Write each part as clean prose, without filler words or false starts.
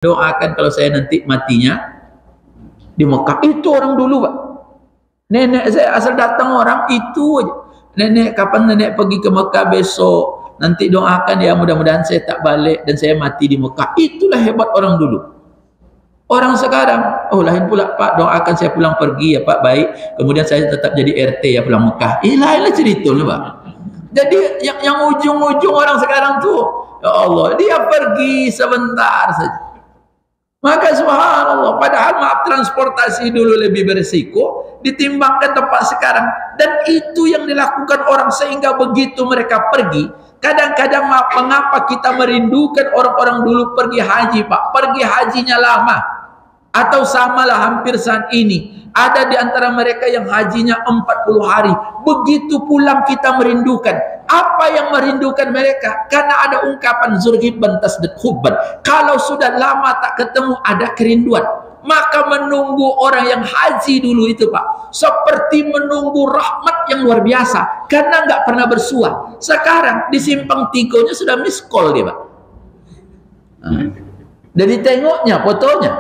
doakan kalau saya nanti matinya di Mekah. Itu orang dulu, Pak. Nenek saya asal datang orang itu aja. Nenek, kapan nenek pergi ke Mekah besok? Nanti doakan ya, mudah-mudahan saya tak balik dan saya mati di Mekah. Itulah hebat orang dulu. Orang sekarang, oh lain pula Pak, doakan saya pulang pergi ya Pak, baik. Kemudian saya tetap jadi RT ya pulang Mekah. Lain cerita lah Pak. Jadi yang ujung-ujung orang sekarang tuh, ya Allah, dia pergi sebentar saja. Maka subhanallah, padahal maaf transportasi dulu lebih berisiko ditimbangkan tempat sekarang. Dan itu yang dilakukan orang sehingga begitu mereka pergi. Kadang-kadang maaf, mengapa kita merindukan orang-orang dulu pergi haji Pak? Pergi hajinya lama. Atau samalah hampir saat ini. Ada di antara mereka yang hajinya 40 hari. Begitu pulang kita merindukan. Apa yang merindukan mereka? Karena ada ungkapan zurhibban tasdid hubban. Kalau sudah lama tak ketemu, ada kerinduan. Maka menunggu orang yang haji dulu itu Pak, seperti menunggu rahmat yang luar biasa. Karena nggak pernah bersua. Sekarang di Simpang Tigonya sudah miss call dia Pak. Jadi tengoknya fotonya.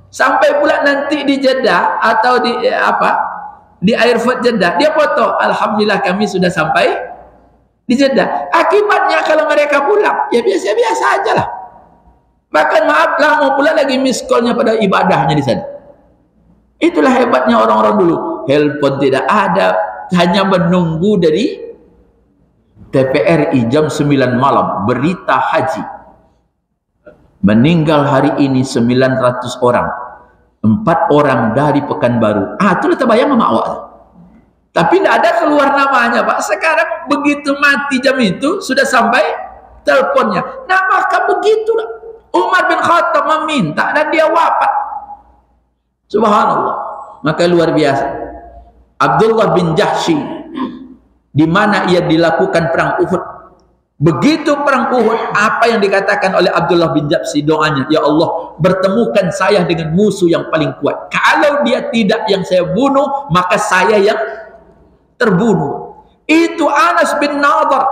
Sampai pula nanti di Jeddah atau di Airport Jeddah, dia foto, alhamdulillah kami sudah sampai di Jeddah. Akibatnya kalau mereka pulang, ya biasa-biasa aja lah. Bahkan maaf lama pula lagi miss call-nya pada ibadahnya di sana. Itulah hebatnya orang-orang dulu. Handphone tidak ada, hanya menunggu dari TVRI jam 9 malam, berita haji. Meninggal hari ini 900 orang. 4 orang dari Pekanbaru. Itulah terbayang sama awak. Tapi tidak ada keluar namanya Pak. Sekarang begitu mati jam itu sudah sampai teleponnya. Nah maka begitulah Umar bin Khattab meminta dan dia wafat. Subhanallah. Maka luar biasa. Abdullah bin Jahsy, di mana ia dilakukan perang Uhud. Begitu perang Uhud, apa yang dikatakan oleh Abdullah bin Jahsy doanya, ya Allah, bertemukan saya dengan musuh yang paling kuat. Kalau dia tidak yang saya bunuh, maka saya yang terbunuh. Itu Anas bin Nadhr.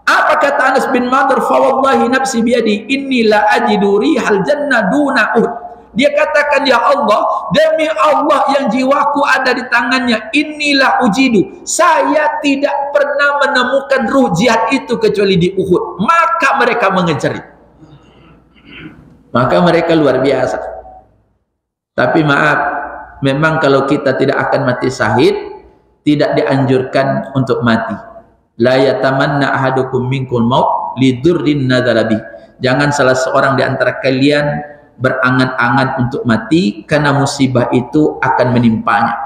Apa kata Anas bin Nadhr? Fa wallahi nafsi biyadi inni la ajidu rihal jannah duna Uhud. Dia katakan, ya Allah, demi Allah yang jiwaku ada di tangannya, inilah ujidu, saya tidak pernah menemukan ruh jihad itu kecuali di Uhud. Maka mereka mengejar. Maka mereka luar biasa. Tapi maaf, memang kalau kita tidak akan mati syahid, tidak dianjurkan untuk mati. La yatamanna ahadukum minkum maut lidurrin nadzarabi. Jangan salah seorang di antara kalian berangan-angan untuk mati karena musibah itu akan menimpanya.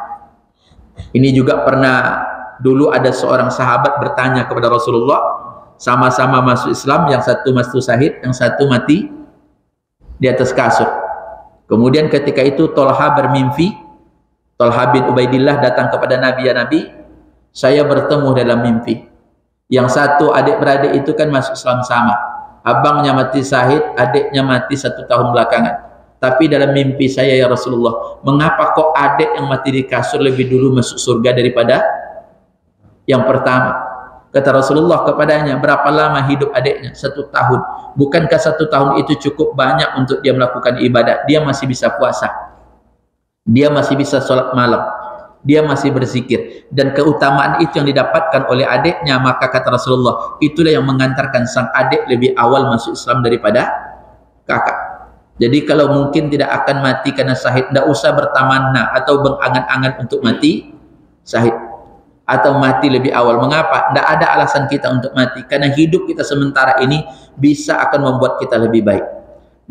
Ini juga pernah dulu ada seorang sahabat bertanya kepada Rasulullah, sama-sama masuk Islam, yang satu masuk syahid, yang satu mati di atas kasur. Kemudian ketika itu Tolha bermimpi, Tolha bin Ubaidillah datang kepada Nabi, ya Nabi, saya bertemu dalam mimpi. Yang satu adik-beradik itu kan masuk Islam sama. Abangnya mati syahid, adiknya mati 1 tahun belakangan. Tapi dalam mimpi saya ya Rasulullah, mengapa kok adik yang mati di kasur lebih dulu masuk surga daripada yang pertama? Kata Rasulullah kepadanya, berapa lama hidup adiknya? 1 tahun. Bukankah 1 tahun itu cukup banyak untuk dia melakukan ibadah? Dia masih bisa puasa, dia masih bisa sholat malam, dia masih berzikir, dan keutamaan itu yang didapatkan oleh adiknya. Maka kata Rasulullah, itulah yang mengantarkan sang adik lebih awal masuk Islam daripada kakak. Jadi kalau mungkin tidak akan mati karena syahid, tidak usah bertamanna atau berangan-angan untuk mati syahid atau mati lebih awal. Mengapa? Tidak ada alasan kita untuk mati, karena hidup kita sementara ini bisa akan membuat kita lebih baik.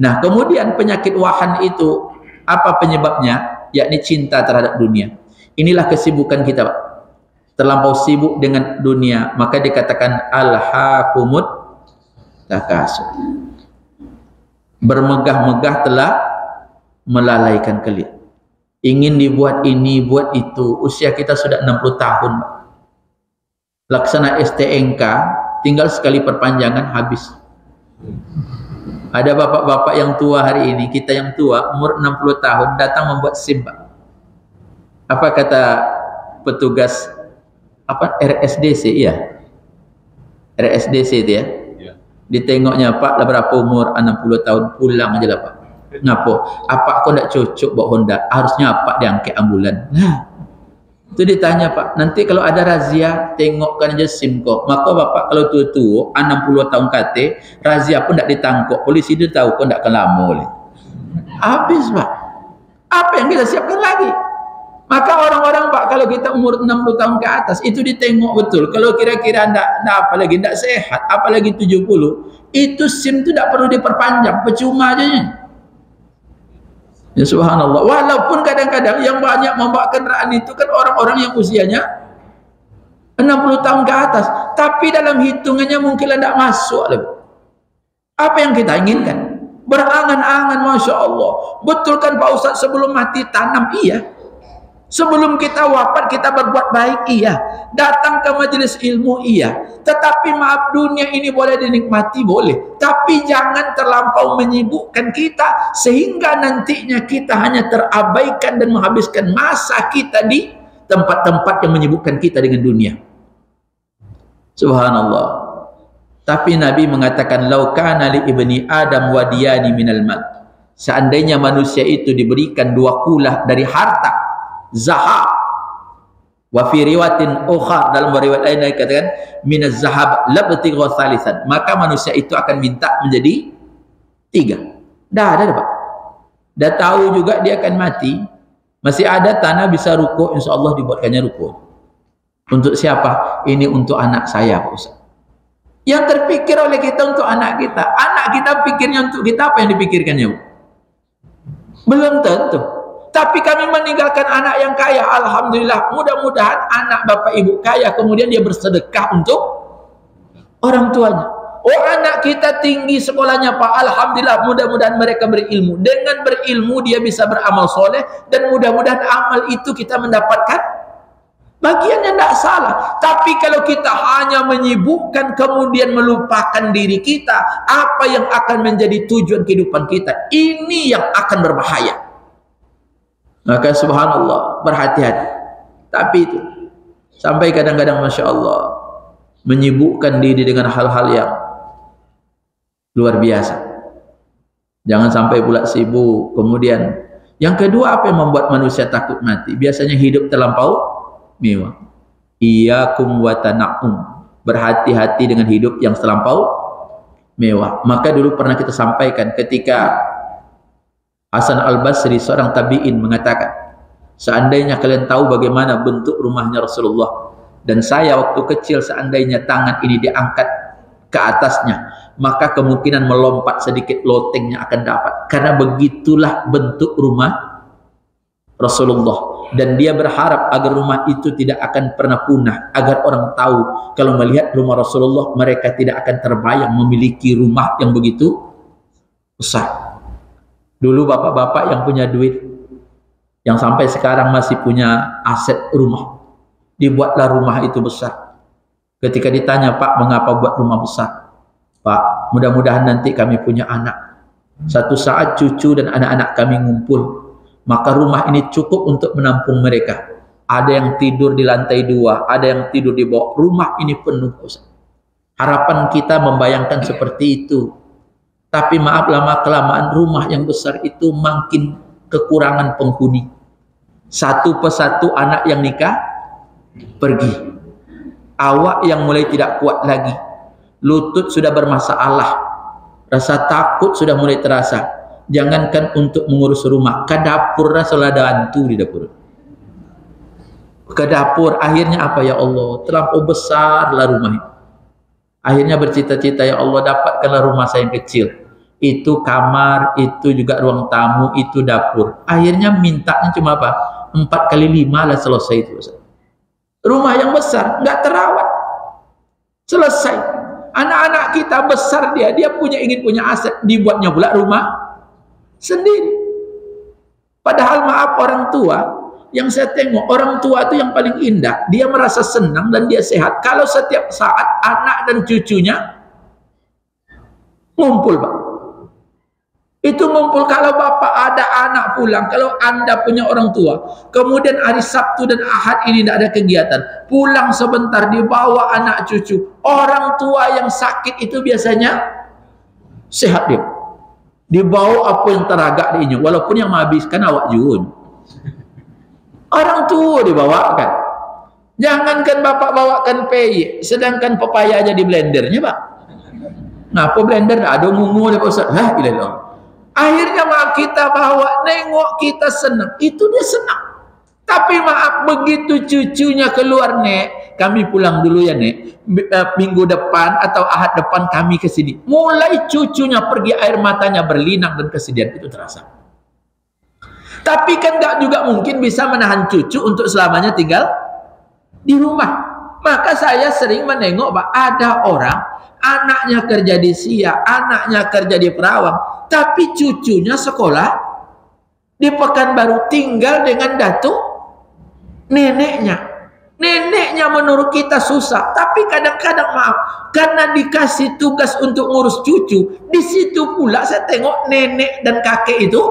Nah kemudian penyakit wahan itu apa penyebabnya? Yakni cinta terhadap dunia. Inilah kesibukan kita Pak. Terlampau sibuk dengan dunia, maka dikatakan alhaakumut takasur. Bermegah-megah telah melalaikan kalian. Ingin dibuat ini, buat itu. Usia kita sudah 60 tahun Pak. Laksana STNK, tinggal sekali perpanjangan habis. Ada bapak-bapak yang tua hari ini, kita yang tua, umur 60 tahun, datang membuat SIM Pak. Apa kata petugas RSDC ya? RSDC itu ya. Ditengoknya Pak lah berapa umur, 60 tahun, pulang aja lah Pak. Ngapo? Apa kau tidak cocok bawa Honda? Harusnya apa diangkat ambulan? Nah, itu ditanya Pak. Nanti kalau ada razia, tengokkan aja SIM kok. Maka Bapak kalau tua-tua, 60 tahun KT, razia pun tidak ditangkap. Polisi dia tahu kok tidak akan lama oleh. Habis Pak. Apa yang kita siapkan lagi? Maka orang-orang Pak, kalau kita umur 60 tahun ke atas, itu ditengok betul. Kalau kira-kira tidak apalagi, tidak sehat, apalagi 70, itu SIM itu tidak perlu diperpanjang, percuma aja. Ya subhanallah. Walaupun kadang-kadang yang banyak membawa kendaraan itu kan orang-orang yang usianya 60 tahun ke atas. Tapi dalam hitungannya mungkin tidak masuk. Apa yang kita inginkan? Berangan-angan, Masya Allah. Betul kan Pak Ustaz, sebelum mati tanam? Iya. Sebelum kita wafat kita berbuat baik, iya. Datang ke majelis ilmu, iya. Tetapi maaf, dunia ini boleh dinikmati, boleh. Tapi jangan terlampau menyibukkan kita sehingga nantinya kita hanya terabaikan dan menghabiskan masa kita di tempat-tempat yang menyibukkan kita dengan dunia. Subhanallah. Tapi Nabi mengatakan, "Lau kana li ibni Adam wadiyani minal mal." Seandainya manusia itu diberikan 2 kulah dari harta, zahab, wa fi riwayatin ukhar, dalam riwayat lain dikatakan minaz zahab labtigha thalithan, maka manusia itu akan minta menjadi 3. Dah ada Pak. Dah tahu juga dia akan mati, masih ada tanah bisa ruko, insyaallah dibuatkannya ruko. Untuk siapa? Ini untuk anak saya Pak Ustaz. Yang terpikir oleh kita untuk anak kita. Anak kita pikirnya untuk kita, apa yang dipikirkannya? Belum tentu. Tapi kami meninggalkan anak yang kaya, alhamdulillah. Mudah-mudahan anak bapak ibu kaya, kemudian dia bersedekah untuk orang tuanya. Oh, anak kita tinggi sekolahnya Pak, alhamdulillah, mudah-mudahan mereka berilmu. Dengan berilmu dia bisa beramal soleh, dan mudah-mudahan amal itu kita mendapatkan bagiannya, tidak salah. Tapi kalau kita hanya menyibukkan kemudian melupakan diri kita, apa yang akan menjadi tujuan kehidupan kita, ini yang akan berbahaya. Maka subhanallah, berhati-hati. Tapi itu sampai kadang-kadang Masya Allah menyibukkan diri dengan hal-hal yang luar biasa. Jangan sampai pula sibuk. Kemudian yang kedua, apa yang membuat manusia takut mati? Biasanya hidup terlampau mewah. Iyyakum wa tana'um. Berhati-hati dengan hidup yang terlampau mewah. Maka dulu pernah kita sampaikan ketika Hasan Al-Basri, seorang tabi'in, mengatakan, seandainya kalian tahu bagaimana bentuk rumahnya Rasulullah, dan saya waktu kecil seandainya tangan ini diangkat ke atasnya, maka kemungkinan melompat sedikit lotengnya akan dapat. Karena begitulah bentuk rumah Rasulullah. Dan dia berharap agar rumah itu tidak akan pernah punah, agar orang tahu kalau melihat rumah Rasulullah, mereka tidak akan terbayang memiliki rumah yang begitu besar. Dulu bapak-bapak yang punya duit, yang sampai sekarang masih punya aset rumah, dibuatlah rumah itu besar. Ketika ditanya, Pak, mengapa buat rumah besar? Pak, mudah-mudahan nanti kami punya anak. Satu saat cucu dan anak-anak kami ngumpul, maka rumah ini cukup untuk menampung mereka. Ada yang tidur di lantai 2, ada yang tidur di bawah. Rumah ini penuh. Harapan kita membayangkan seperti itu. Tapi maaf, lama-kelamaan rumah yang besar itu makin kekurangan penghuni. Satu persatu anak yang nikah pergi. Awak yang mulai tidak kuat lagi. Lutut sudah bermasalah. Rasa takut sudah mulai terasa. Jangankan untuk mengurus rumah, ke dapur rasa ada hantu di dapur. Ke dapur, akhirnya apa ya Allah? Terlampau besarlah rumah ini. Akhirnya bercita-cita, ya Allah, dapatkanlah rumah saya yang kecil. Itu kamar, itu juga ruang tamu, itu dapur. Akhirnya mintanya cuma apa? 4 kali 5 lah selesai itu. Rumah yang besar, nggak terawat. Selesai. Anak-anak kita besar dia ingin punya aset, dibuatnya pula rumah sendiri. Padahal maaf, orang tua yang saya tengok, orang tua itu yang paling indah. Dia merasa senang dan dia sehat kalau setiap saat anak dan cucunya ngumpul, Pak. Itu ngumpul. Kalau bapak ada anak pulang, kalau anda punya orang tua, kemudian hari Sabtu dan Ahad ini tidak ada kegiatan, pulang sebentar dibawa anak cucu. Orang tua yang sakit itu biasanya sehat dia. Dibawa apa yang teragak diinyo, walaupun yang menghabiskan awak jun. Orang tua dibawakan. Jangankan bapak bawakan peyek, sedangkan pepaya aja di blendernya, Pak. Ngapa blender ada ngungu dia Pak Ustaz? Lah ilallah. Akhirnya maaf kita bawa, nengok kita senang. Itu dia senang. Tapi maaf begitu cucunya keluar, Nek, kami pulang dulu ya, Nek. Minggu depan atau Ahad depan kami ke sini. Mulai cucunya pergi, air matanya berlinang dan kesedihan itu terasa. Tapi kan enggak juga mungkin bisa menahan cucu untuk selamanya tinggal di rumah. Maka saya sering menengok, Pak, ada orang anaknya kerja di Siak, anaknya kerja di Perawang, tapi cucunya sekolah di Pekanbaru, tinggal dengan datuk neneknya. Neneknya menurut kita susah, tapi kadang-kadang maaf, karena dikasih tugas untuk ngurus cucu, di situ pula saya tengok nenek dan kakek itu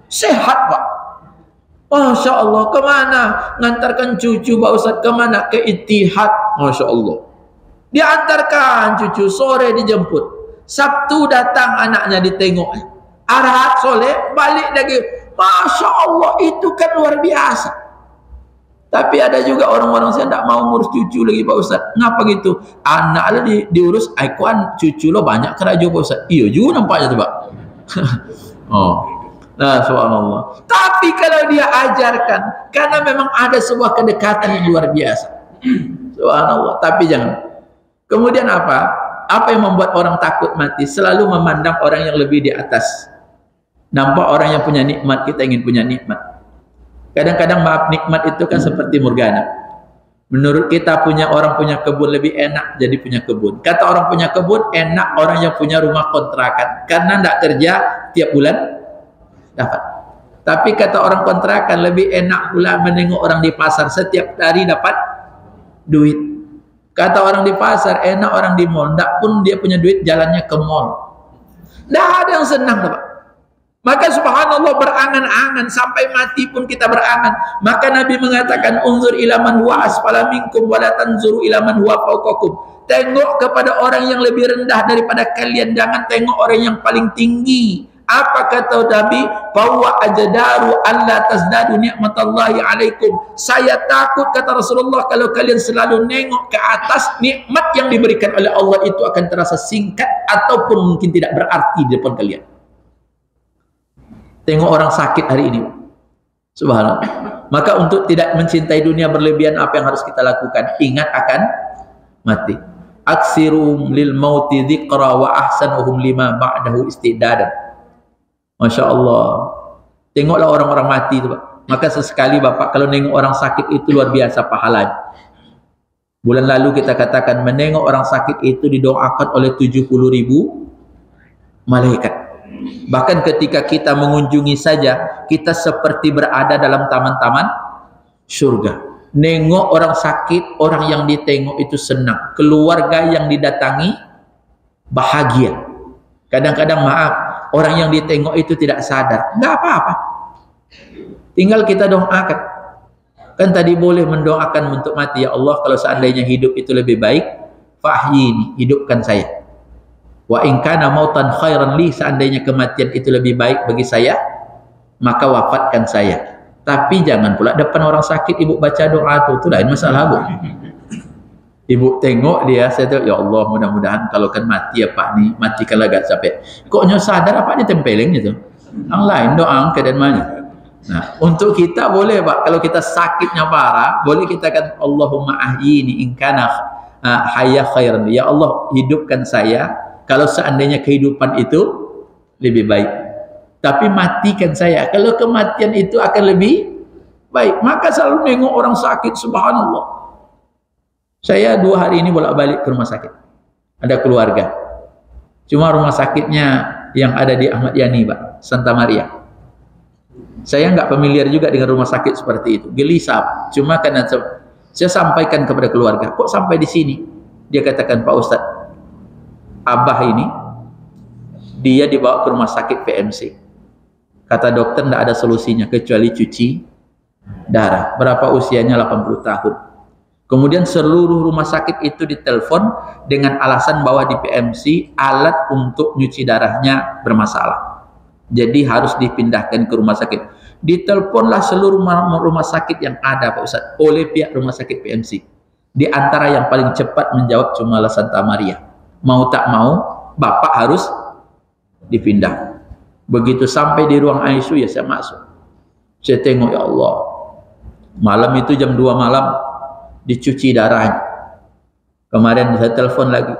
sehat, Pak. Masya Allah, kemana? Ngantarkan cucu Pak Ustaz, kemana? Ke Ittihad. Masya Allah. Diantarkan cucu, sore dijemput. Sabtu datang anaknya ditengok. Ahad sore balik lagi. Masya Allah, itu kan luar biasa. Tapi ada juga orang-orang saya tidak mau ngurus cucu lagi Pak Ustaz. Ngapa gitu? Anak lo diurus, ikuan cucu lo banyak kerja Pak Ustaz. Iya juga nampaknya tuh Pak. Oh. Nah, subhanallah. Tapi kalau dia ajarkan, karena memang ada sebuah kedekatan yang luar biasa. Subhanallah. Tapi jangan. Kemudian apa? Apa yang membuat orang takut mati? Selalu memandang orang yang lebih di atas. Nampak orang yang punya nikmat, kita ingin punya nikmat. Kadang-kadang maaf, nikmat itu kan seperti Morgana. Menurut kita orang punya kebun lebih enak jadi punya kebun. Kata orang punya kebun, enak orang yang punya rumah kontrakan. Karena tidak kerja tiap bulan dapat. Tapi kata orang kontrakan, lebih enak pula menengok orang di pasar setiap hari dapat duit. Kata orang di pasar, enak orang di mall, tidak pun dia punya duit jalannya ke mall. Tidak ada yang senang, Pak. Maka subhanallah, berangan-angan sampai mati pun kita berangan. Maka Nabi mengatakan, unzur ila man huwa asfala minkum wa la tanzuru ila man huwa fawqakum. Tengok kepada orang yang lebih rendah daripada kalian, jangan tengok orang yang paling tinggi. Apa kata Nabi? Bahwa ajdaru alla tazdadu ni'matallahi alaikum. Saya takut, kata Rasulullah, kalau kalian selalu nengok ke atas, nikmat yang diberikan oleh Allah itu akan terasa singkat ataupun mungkin tidak berarti di depan kalian. Tengok orang sakit hari ini, subhanallah. Maka untuk tidak mencintai dunia berlebihan, apa yang harus kita lakukan? Ingat akan mati. Aksirum lil mauti dzikra wa ahsanuhum lima ba'dahu istidadan. Masya Allah. Tengoklah orang-orang mati itu, Pak. Maka sesekali Bapak kalau nengok orang sakit itu luar biasa pahalanya. Bulan lalu kita katakan menengok orang sakit itu didoakan oleh 70.000 malaikat. Bahkan ketika kita mengunjungi saja, kita seperti berada dalam taman-taman surga. Nengok orang sakit, orang yang ditengok itu senang. Keluarga yang didatangi bahagia. Kadang-kadang maaf, orang yang ditengok itu tidak sadar. Enggak apa-apa. Tinggal kita doakan. Kan tadi boleh mendoakan untuk mati. Ya Allah, kalau seandainya hidup itu lebih baik, fahyini, hidupkan saya. Wa in kana mautan khairan li, seandainya kematian itu lebih baik bagi saya, maka wafatkan saya. Tapi jangan pula depan orang sakit ibu baca doa itu lain masalah, Bu. Ibu tengok dia, saya tengok, ya Allah, mudah-mudahan kalau kan mati ya Pak nih, mati kalau agak sampai. Koknya sadar apa dia tempeleng gitu. Yang lain doang keadaan mana. Nah, untuk kita boleh Pak, kalau kita sakitnya parah, boleh kita kata Allahumma ahyini in kana hayya khairan. Ya Allah, hidupkan saya kalau seandainya kehidupan itu lebih baik. Tapi matikan saya kalau kematian itu akan lebih baik. Maka selalu nengok orang sakit, subhanallah. Saya 2 hari ini bolak-balik ke rumah sakit. Ada keluarga. Cuma rumah sakitnya yang ada di Ahmad Yani, Pak, Santa Maria. Saya nggak familiar juga dengan rumah sakit seperti itu. Gelisah, Pak. Cuma karena saya sampaikan kepada keluarga, kok sampai di sini? Dia katakan, Pak Ustadz, Abah ini, dia dibawa ke rumah sakit PMC. Kata dokter tidak ada solusinya kecuali cuci darah. Berapa usianya? 80 tahun. Kemudian seluruh rumah sakit itu ditelepon dengan alasan bahwa di PMC alat untuk nyuci darahnya bermasalah. Jadi harus dipindahkan ke rumah sakit. Diteleponlah seluruh rumah sakit yang ada Pak Ustaz oleh pihak rumah sakit PMC. Di antara yang paling cepat menjawab cuma Santa Maria. Mau tak mau, bapak harus dipindah. Begitu sampai di ruang ICU ya saya masuk. Saya tengok, ya Allah. Malam itu jam 2 malam dicuci darahnya. Kemarin saya telepon lagi.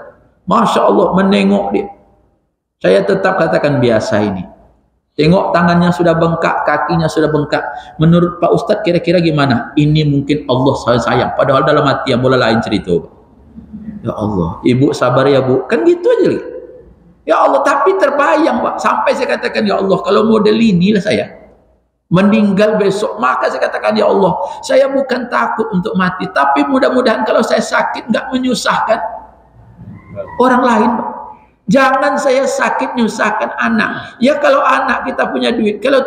Masya Allah, menengok dia. Saya tetap katakan biasa ini. Tengok tangannya sudah bengkak, kakinya sudah bengkak. Menurut Pak Ustadz kira-kira gimana? Ini mungkin Allah sayang. Padahal dalam hati yang mulai lain cerita. Ya Allah, ibu sabar ya bu. Kan gitu aja. Ya Allah, tapi terbayang Pak. Sampai saya katakan, ya Allah, kalau model inilah saya meninggal besok, maka saya katakan, ya Allah, saya bukan takut untuk mati. Tapi mudah-mudahan kalau saya sakit nggak menyusahkan orang lain Pak. Jangan saya sakit nyusahkan anak. Ya kalau anak kita punya duit, kalau